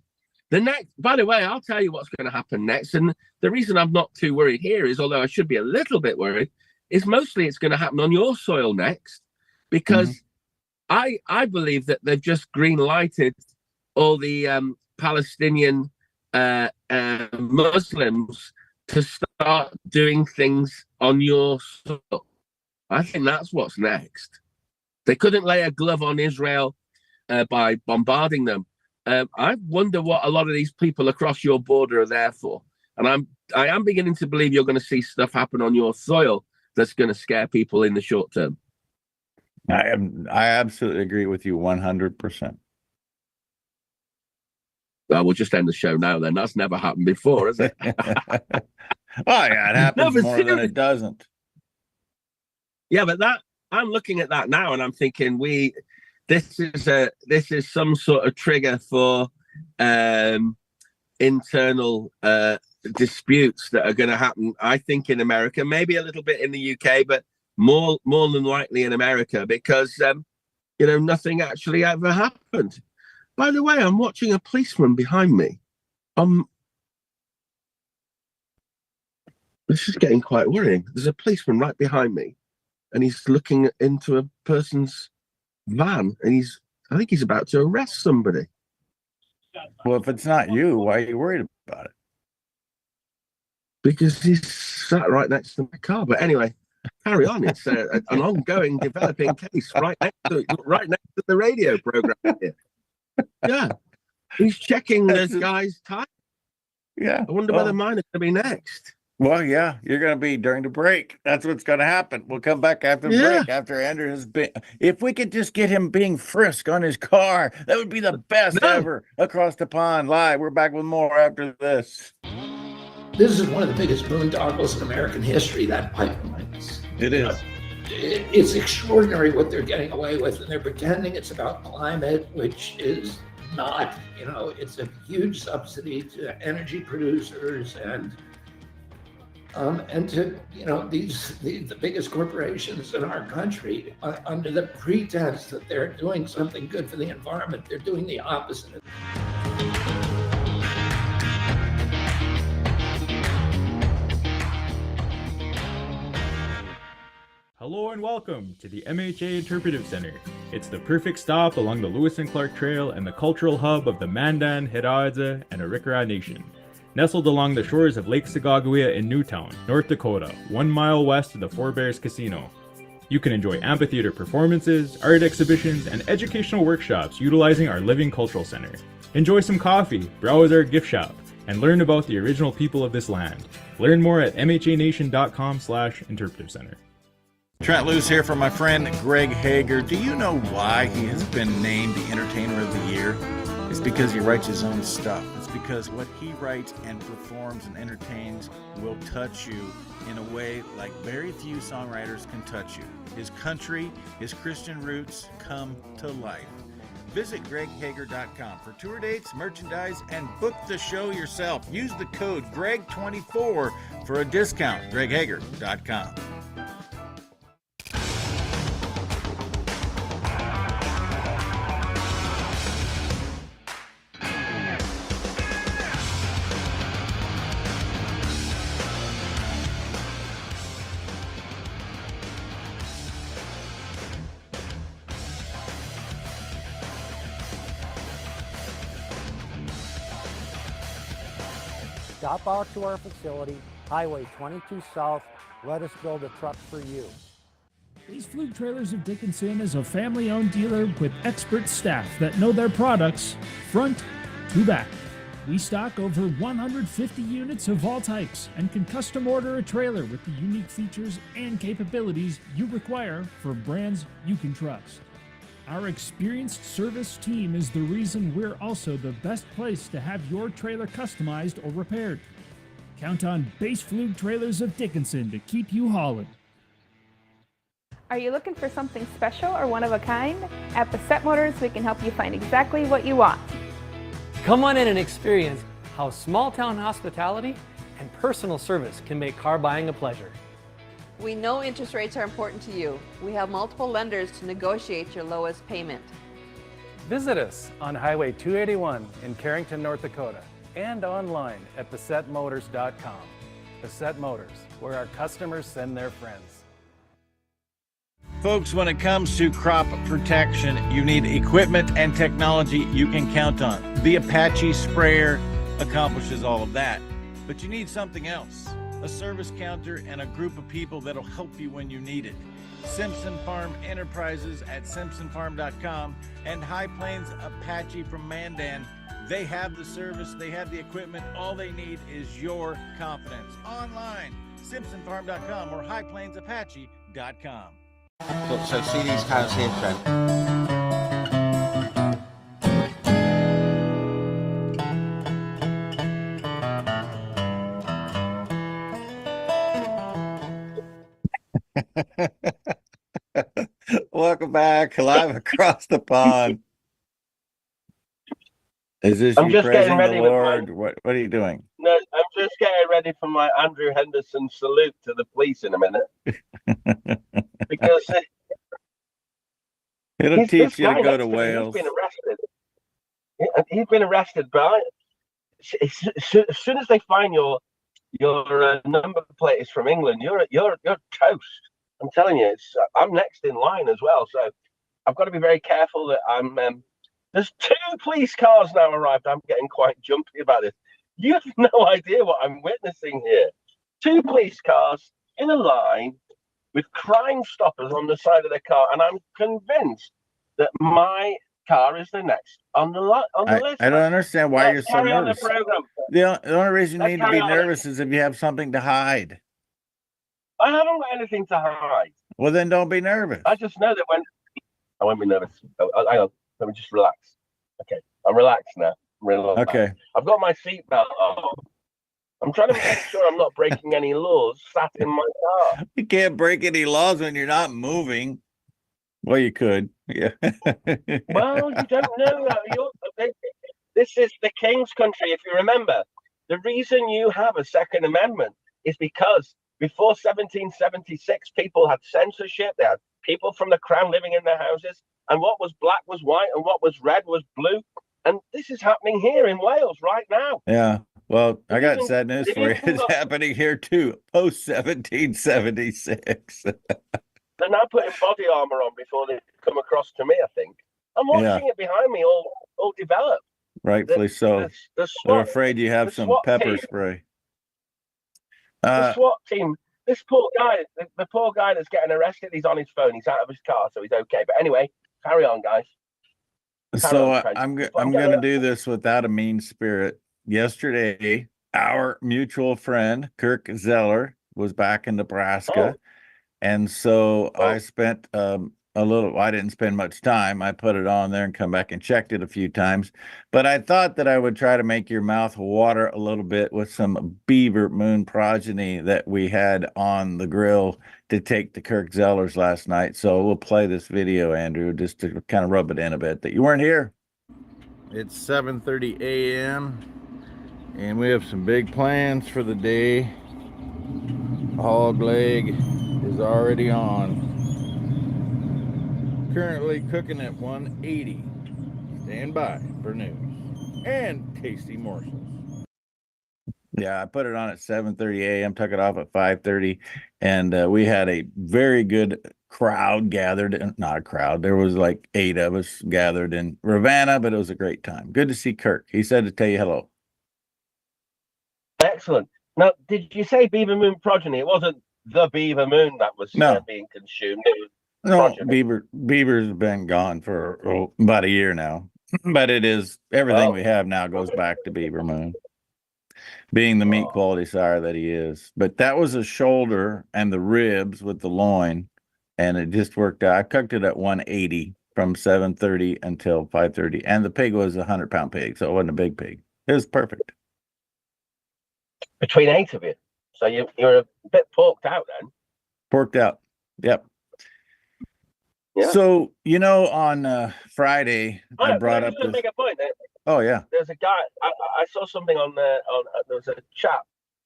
By the way, I'll tell you what's going to happen next. And the reason I'm not too worried here is, although I should be a little bit worried, is mostly it's going to happen on your soil next. Because I believe that they've just green-lighted all the Palestinian Muslims to start doing things on your soil. I think that's what's next. They couldn't lay a glove on Israel by bombarding them. I wonder what a lot of these people across your border are there for. And I am beginning to believe you're going to see stuff happen on your soil that's going to scare people in the short term. I absolutely agree with you 100%. Well, we'll just end the show now then. That's never happened before, has it? Oh, yeah, it happens more than it doesn't. Yeah, but that I'm looking at that now and I'm thinking this is some sort of trigger for internal disputes that are going to happen, I think, in America, maybe a little bit in the UK, but more than likely in America, because nothing actually ever happened. By the way, I'm watching a policeman behind me. This is getting quite worrying. There's a policeman right behind me, and he's looking into a person's van, and I think he's about to arrest somebody. Well, if it's not you, why are you worried about it? Because he's sat right next to my car. But anyway, carry on. It's an ongoing, developing case right next to the radio program here. Yeah, he's checking this guy's time. Yeah, I wonder whether mine is going to be next. Well, yeah, you're going to be during the break. That's what's going to happen. We'll come back after the break, after Andrew has been. If we could just get him being frisk on his car, that would be the best ever. Across the pond live. We're back with more after this. This is one of the biggest boondoggles in American history, that pipeline. It is. It's extraordinary what they're getting away with, and they're pretending it's about climate, which is not. It's a huge subsidy to energy producers and to the biggest corporations in our country, under the pretense that they're doing something good for the environment. They're doing the opposite. Hello and welcome to the MHA Interpretive Center. It's the perfect stop along the Lewis and Clark Trail and the cultural hub of the Mandan, Hidatsa, and Arikara Nation. Nestled along the shores of Lake Sagaguia in Newtown, North Dakota, 1 mile west of the Four Bears Casino. You can enjoy amphitheater performances, art exhibitions, and educational workshops utilizing our living cultural center. Enjoy some coffee, browse our gift shop, and learn about the original people of this land. Learn more at mhanation.com/interpretive center. Trent Loos here for my friend Greg Hager. Do you know why he has been named the Entertainer of the Year? It's because he writes his own stuff. It's because what he writes and performs and entertains will touch you in a way like very few songwriters can touch you. His country, his Christian roots come to life. Visit greghager.com for tour dates, merchandise, and book the show yourself. Use the code GREG24 for a discount. greghager.com. Stop out to our facility, Highway 22 South. Let us build a truck for you. These Flug Trailers of Dickinson is a family-owned dealer with expert staff that know their products front to back. We stock over 150 units of all types and can custom order a trailer with the unique features and capabilities you require for brands you can trust. Our experienced service team is the reason we're also the best place to have your trailer customized or repaired. Count on Base Flug Trailers of Dickinson to keep you hauling. Are you looking for something special or one of a kind? At Bassett Motors, we can help you find exactly what you want. Come on in and experience how small town hospitality and personal service can make car buying a pleasure. We know interest rates are important to you. We have multiple lenders to negotiate your lowest payment. Visit us on Highway 281 in Carrington, North Dakota, and online at BassettMotors.com. Bassett Motors, where our customers send their friends. Folks, when it comes to crop protection, you need equipment and technology you can count on. The Apache sprayer accomplishes all of that, but you need something else. A service counter and a group of people that'll help you when you need it. Simpson Farm Enterprises at simpsonfarm.com and High Plains Apache from Mandan. They have the service, they have the equipment. All they need is your confidence. Online, simpsonfarm.com or highplainsapache.com. So see these cows here, Trent. back live across the pond. Is this I'm you just getting praising the ready with my. Lord? What are you doing? No, I'm just getting ready for my Andrew Henderson salute to the police in a minute because It'll this teach you to guy go next to to me, Wales. he's been arrested. He's been arrested, but as soon as they find your number plate is from England, you're toast. I'm telling you, I'm next in line as well. So I've got to be very careful that I'm. There's 2 police cars now arrived. I'm getting quite jumpy about this. You have no idea what I'm witnessing here. 2 police cars in a line with Crime Stoppers on the side of the car, and I'm convinced that my car is the next on the list. I don't understand why you're Let's so carry on the nervous. program. The only reason you Let's need to carry be on. nervous is if you have something to hide. I haven't got anything to hide. Well, then don't be nervous. I just know that when I won't be nervous. Hang on, let me just relax. Okay, I'm relaxed now. Relaxed. Okay. I've got my seatbelt on. I'm trying to make sure I'm not breaking any laws sat in my car. You can't break any laws when you're not moving. Well, you could. Yeah. Well, you don't know. This is the King's country, if you remember. The reason you have a Second Amendment is because before 1776, people had censorship. They had people from the crown living in their houses. And what was black was white, and what was red was blue. And this is happening here in Wales right now. Yeah. Well, I got sad news for you. It's happening here too, post 1776. They're now putting body armor on before they come across to me, I think. I'm watching it behind me all develop. Rightfully so. They're afraid you have some pepper spray. The SWAT team, this poor guy, the poor guy that's getting arrested, he's on his phone. He's out of his car, so he's okay. But anyway, carry on, guys. I'm going to do this without a mean spirit. Yesterday, our mutual friend, Kirk Zeller, was back in Nebraska. And so I spent I didn't spend much time. I put it on there and come back and checked it a few times. But I thought that I would try to make your mouth water a little bit with some beaver moon progeny that we had on the grill to take to Kirk Zeller's last night. So we'll play this video, Andrew, just to kind of rub it in a bit that you weren't here. It's 7:30 a.m. and we have some big plans for the day. Hog leg is already on. Currently cooking at 180. Stand by for news and tasty morsels. Yeah, I put it on at 7:30 a.m., took it off at 5:30, and we had a very good crowd gathered. Not a crowd, there was like 8 of us gathered in Ravenna, but it was a great time. Good to see Kirk. He said to tell you hello. Excellent. Now, did you say beaver moon progeny? It wasn't the beaver moon that was being consumed. It was no, beaver's been gone for about a year now, but it is everything we have now goes back to beaver moon, being the meat quality sire that he is. But that was a shoulder and the ribs with the loin, and it just worked out. I cooked it at 180 from 7:30 until 5:30, and the pig was a 100-pound pig, so it wasn't a big pig. It was perfect. Between 8 of you, so you're a bit porked out then. Porked out, yep. Yeah. So on Friday, I brought up this. Make a point. Oh yeah. There's a guy. I saw something on there was a chap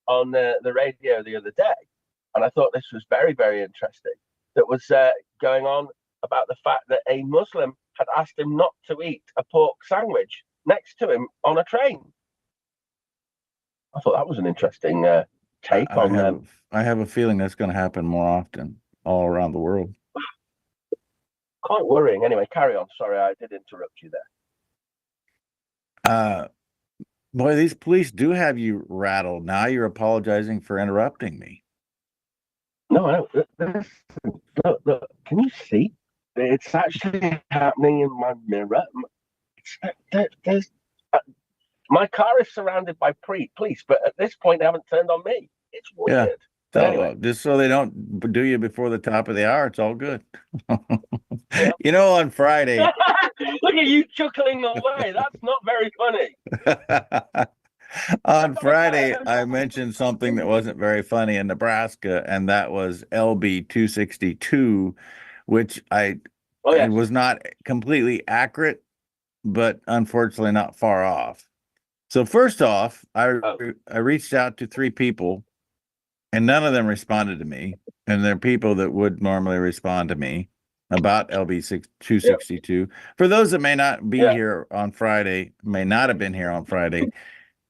on the radio the other day, and I thought this was very, very interesting. That was going on about the fact that a Muslim had asked him not to eat a pork sandwich next to him on a train. I thought that was an interesting take on them. I have a feeling that's going to happen more often all around the world. Quite worrying. Anyway, carry on. Sorry, I did interrupt you there. Boy, these police do have you rattled. Now you're apologizing for interrupting me. No. Look, can you see? It's actually happening in my mirror. My car is surrounded by police, but at this point, they haven't turned on me. It's weird. Yeah. So, anyway. Just so they don't do you before the top of the hour, it's all good. On Friday. Look at you chuckling away. That's not very funny. On Friday, I mentioned something that wasn't very funny in Nebraska, and that was LB 262, which I Oh, It yes. was not completely accurate, but unfortunately not far off. So first off, I reached out to 3 people, and none of them responded to me. And they're people that would normally respond to me about LB262. For those that may not be here on Friday, may not have been here on Friday,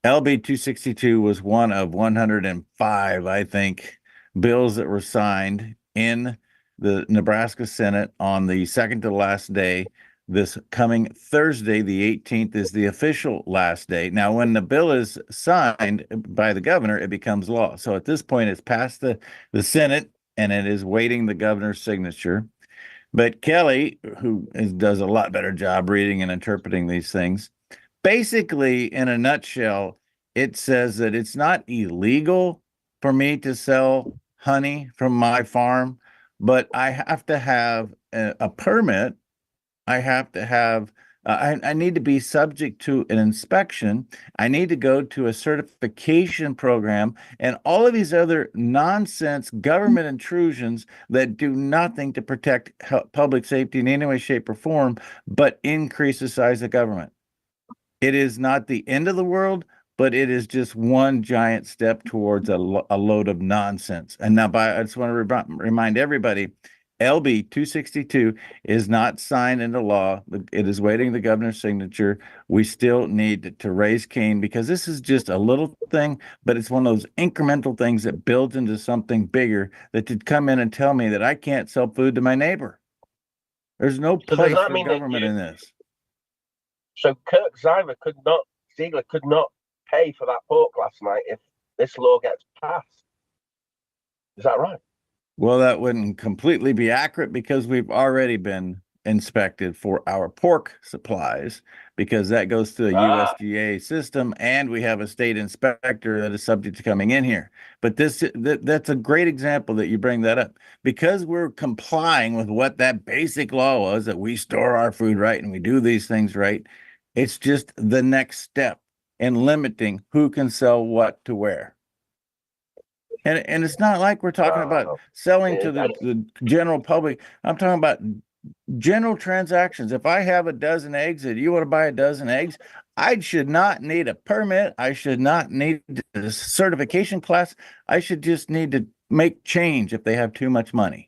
LB262 was one of 105, I think, bills that were signed in the Nebraska Senate on the second to last day. This coming Thursday, the 18th, is the official last day. Now, when the bill is signed by the governor, it becomes law. So at this point, it's passed the Senate, and it is waiting the governor's signature. But Kelly, who does a lot better job reading and interpreting these things, basically, in a nutshell, it says that it's not illegal for me to sell honey from my farm, but I have to have a permit. I have to have, I need to be subject to an inspection. I need to go to a certification program and all of these other nonsense government intrusions that do nothing to protect public safety in any way, shape, or form, but increase the size of government. It is not the end of the world, but it is just one giant step towards a load of nonsense. And now, I just want to remind everybody, LB 262 is not signed into law. It is waiting the governor's signature. We still need to raise Cain because this is just a little thing, but it's one of those incremental things that builds into something bigger that could come in and tell me that I can't sell food to my neighbor. There's no place for government in this. So Kirk Ziegler could not pay for that pork last night if this law gets passed. Is that right? Well, that wouldn't completely be accurate because we've already been inspected for our pork supplies because that goes through a USDA system, and we have a state inspector that is subject to coming in here. But that's a great example that you bring that up because we're complying with what that basic law was, that we store our food right and we do these things right. It's just the next step in limiting who can sell what to where. And it's not like we're talking about selling to the general public. I'm talking about general transactions. If I have a dozen eggs and you want to buy a dozen eggs, I should not need a permit. I should not need a certification class. I should just need to make change if they have too much money.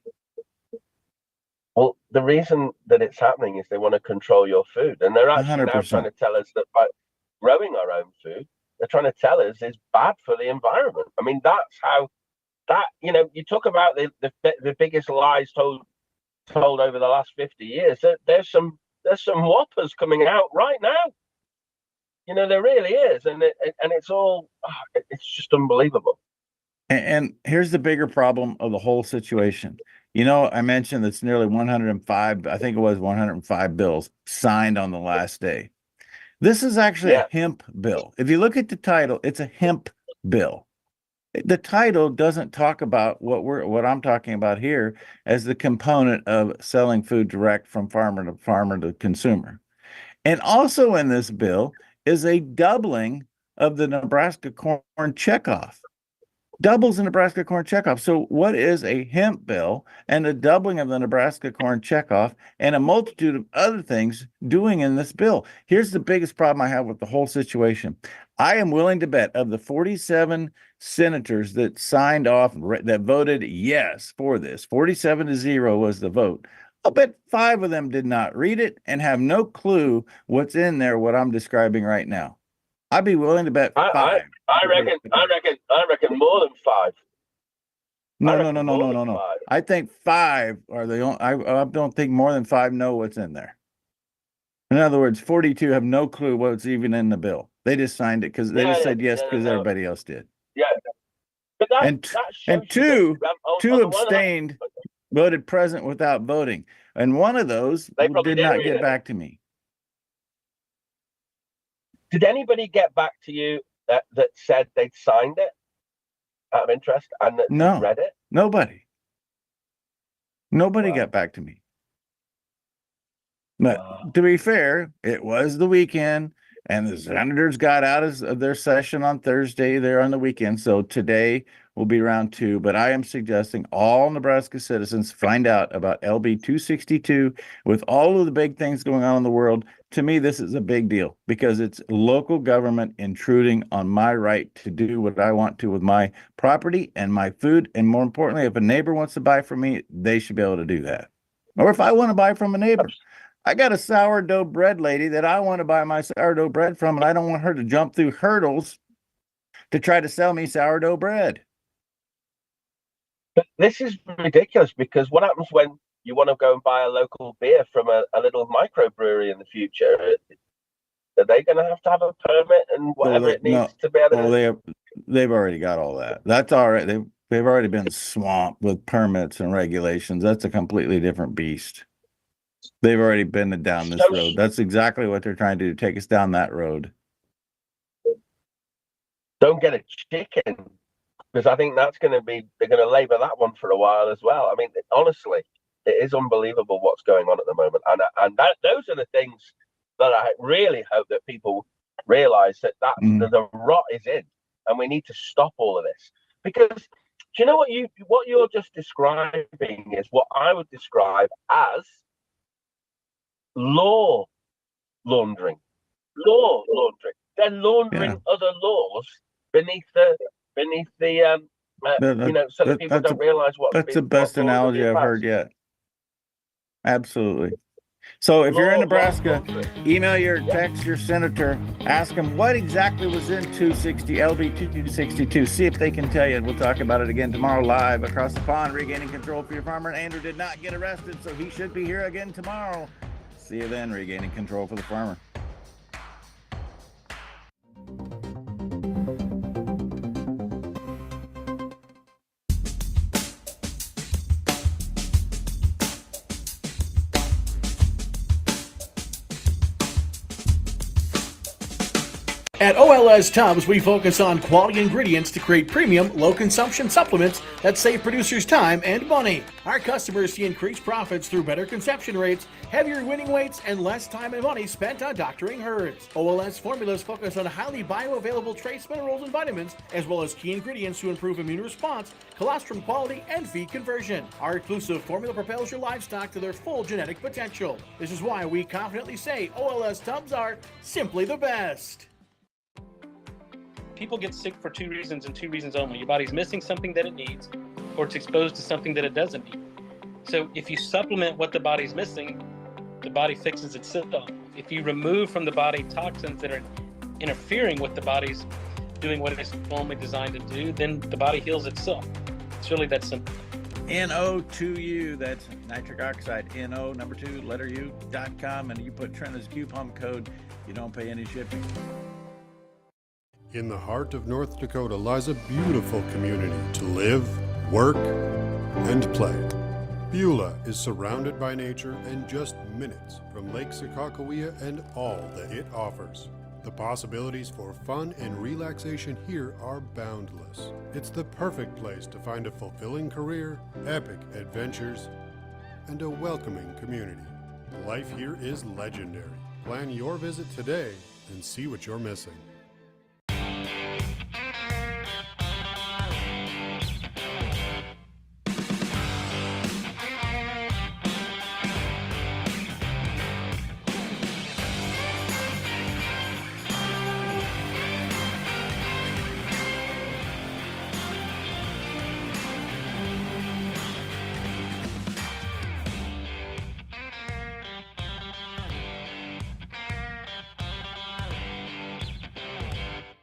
Well, the reason that it's happening is they want to control your food. And they're actually 100%. now trying to tell us that by growing our own food, they're trying to tell us is bad for the environment. I mean, that's how that, you talk about the biggest lies told over the last 50 years. There's some whoppers coming out right now. There really is. And it's all, it's just unbelievable. And here's the bigger problem of the whole situation. I mentioned that's nearly 105, I think it was 105 bills signed on the last day. This is actually a hemp bill. If you look at the title, it's a hemp bill. The title doesn't talk about what I'm talking about here as the component of selling food direct from farmer to consumer. And also in this bill is a doubling of the Nebraska corn checkoff. Doubles the Nebraska corn checkoff. So what is a hemp bill and a doubling of the Nebraska corn checkoff and a multitude of other things doing in this bill? Here's the biggest problem I have with the whole situation. I am willing to bet of the 47 senators that signed off, that voted yes for this, 47-0 was the vote. I'll bet 5 of them did not read it and have no clue what's in there, what I'm describing right now. I'd be willing to bet 5. I reckon more than 5. No. I think 5 are the only. I don't think more than 5 know what's in there. In other words, 42 have no clue what's even in the bill. They just signed it because they just said yes because everybody else did. Yeah, but and two abstained, voted present without voting, and one of those did not get back to me. Did anybody get back to you that said they'd signed it out of interest and that No, read it? Nobody got back to me. But to be fair, it was the weekend. And the senators got out of their session on Thursday there on the weekend. So today will be round 2. But I am suggesting all Nebraska citizens find out about LB 262 with all of the big things going on in the world. To me, this is a big deal because it's local government intruding on my right to do what I want to with my property and my food. And more importantly, if a neighbor wants to buy from me, they should be able to do that. Or if I want to buy from a neighbor. I got a sourdough bread lady that I want to buy my sourdough bread from, and I don't want her to jump through hurdles to try to sell me sourdough bread. But this is ridiculous because what happens when you want to go and buy a local beer from a little microbrewery in the future? Are they going to have a permit and whatever it needs to be able to? They've already got all that. That's all right. They've already been swamped with permits and regulations. That's a completely different beast. They've already been down this road. That's exactly what they're trying to do, take us down that road. Don't get a chicken, because I think they're going to labor that one for a while as well. I mean, honestly, it is unbelievable what's going on at the moment. And those are the things that I really hope that people realize that the rot is in, and we need to stop all of this. Because do you know what you're just describing is what I would describe as law laundering. They're laundering other laws beneath the so that people don't realize what. That's the best analogy I've heard yet. Absolutely. So if you're in Nebraska, email your text your senator, ask them what exactly was in LB 262. See if they can tell you. We'll talk about it again tomorrow live across the pond, regaining control for your farmer. Andrew did not get arrested, so he should be here again tomorrow. See you then, regaining control for the farmer. At OLS Tubs, we focus on quality ingredients to create premium, low-consumption supplements that save producers time and money. Our customers see increased profits through better conception rates, heavier winning weights, and less time and money spent on doctoring herds. OLS formulas focus on highly bioavailable trace minerals and vitamins, as well as key ingredients to improve immune response, colostrum quality, and feed conversion. Our exclusive formula propels your livestock to their full genetic potential. This is why we confidently say OLS Tubs are simply the best. People get sick for 2 reasons and 2 reasons only. Your body's missing something that it needs, or it's exposed to something that it doesn't need. So if you supplement what the body's missing, the body fixes itself. If you remove from the body toxins that are interfering with the body's doing what it's only designed to do, then the body heals itself. It's really that simple. NO2U, that's nitric oxide, NO, number 2, letter U.com, and you put Trent as coupon code, you don't pay any shipping. In the heart of North Dakota lies a beautiful community to live, work, and play. Beulah is surrounded by nature and just minutes from Lake Sakakawea and all that it offers. The possibilities for fun and relaxation here are boundless. It's the perfect place to find a fulfilling career, epic adventures, and a welcoming community. Life here is legendary. Plan your visit today and see what you're missing.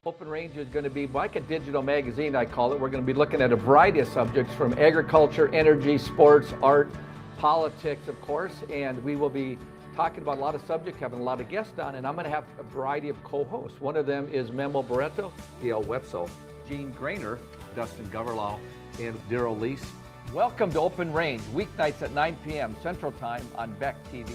Open Range is going to be like a digital magazine, I call it. We're going to be looking at a variety of subjects from agriculture, energy, sports, art, politics, of course, and we will be talking about a lot of subjects, having a lot of guests on, and I'm going to have a variety of co-hosts. One of them is Memo Barreto, D.L. Wetzel, Gene Grainer, Dustin Goverlau, and Daryl Lease. Welcome to Open Range, weeknights at 9 p.m. Central Time on Beck TV.